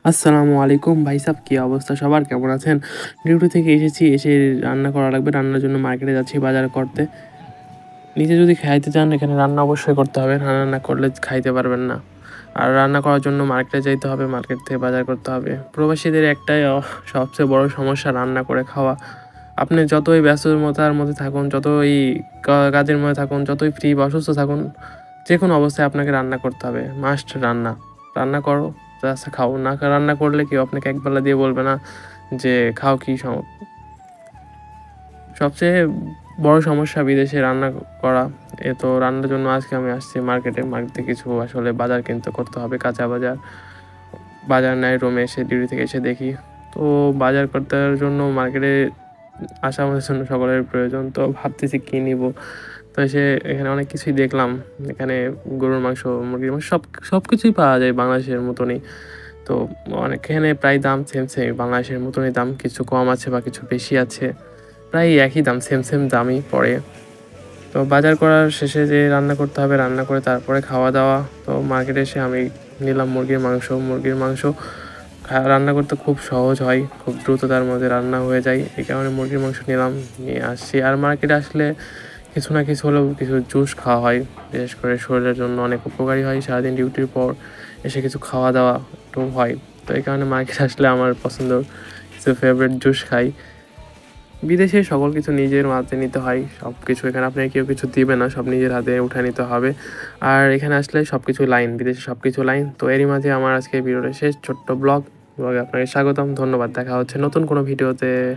আসসালামু আলাইকুম ভাই সাহেব, কী অবস্থা সবার? কেমন আছেন? ডিউটি থেকে এসেছি, এসে রান্না করা লাগবে। রান্নার জন্য মার্কেটে যাচ্ছি বাজার করতে। নিজে যদি খাইতে চান এখানে রান্না অবশ্যই করতে হবে। রান্না না করলে খাইতে পারবেন না। আর রান্না করার জন্য মার্কেটে যাইতে হবে, মার্কেট থেকে বাজার করতে হবে। প্রবাসীদের একটাই সবচেয়ে বড় সমস্যা রান্না করে খাওয়া। আপনি যতই ব্যস্ততার মধ্যে থাকুন, যতই কাজের মধ্যে থাকুন, যতই ফ্রি বা অসুস্থ থাকুন, যেকোনো অবস্থায় আপনাকে রান্না করতে হবে। মাস্ট রান্না। রান্না করো, জাস্ট খাও। না রান্না করলে কেউ আপনাকে একবেলা দিয়ে বলবে না যে খাও কি সবচেয়ে বড় সমস্যা বিদেশে রান্না করা। তো রান্নার জন্য আজকে আমি আসছি মার্কেটে। মার্কেটে কিছু আসলে বাজার কিনতে করতে হবে, কাঁচা বাজার। বাজার নাই, রুমে এসে ডিউটি থেকে এসে দেখি। তো বাজার করতার জন্য মার্কেটে আসা আমাদের জন্য সকলের প্রয়োজন। তো ভাবতেছি কী নিবো? তো এসে এখানে অনেক কিছুই দেখলাম। এখানে গরুর মাংস, মুরগির মাংস সবকিছুই পাওয়া যায় বাংলাদেশের মতনই। তো এখানে প্রায় দাম সেমই, বাংলাদেশের মতনই দাম। কিছু কম আছে বা কিছু বেশি আছে। প্রায় একই দাম, সেম দামই পড়ে। তো বাজার করার শেষে যে রান্না করতে হবে, রান্না করে তারপরে খাওয়া-দাওয়া। তো মার্কেটে এসে আমি নিলাম মুরগির মাংস। মুরগির মাংস রান্না করতে খুব সহজ হয়, খুব দ্রুততার মধ্যে রান্না হয়ে যায়। এই কারণে মুরগির মাংস নিলাম, নিয়ে আসছি। আর মার্কেটে আসলে কিছু না কিছু হলেও কিছু জুস খাওয়া হয়। বিশেষ করে শরীরের জন্য অনেক উপকারী হয়। সারাদিন ডিউটির পর এসে কিছু খাওয়া-দাওয়া একটু হয়। তো এই কারণে মার্কেটে আসলে আমার পছন্দের কিছু ফেভারিট জুস খাই। বিদেশে সকল কিছু নিজের হাতে নিতে হয়। সবকিছু এখানে আপনাকে কেউ কিছু দিবে না। সব নিজের হাতে উঠায় নিতে হবে। আর এখানে আসলে সবকিছু লাইন, বিদেশে সবকিছু লাইন। তো এরই মাঝে আমার আজকে ভিডিওটা শেষ। ছোট্ট ব্লগে আপনাকে স্বাগতম। ধন্যবাদ। দেখা হচ্ছে নতুন কোনো ভিডিওতে।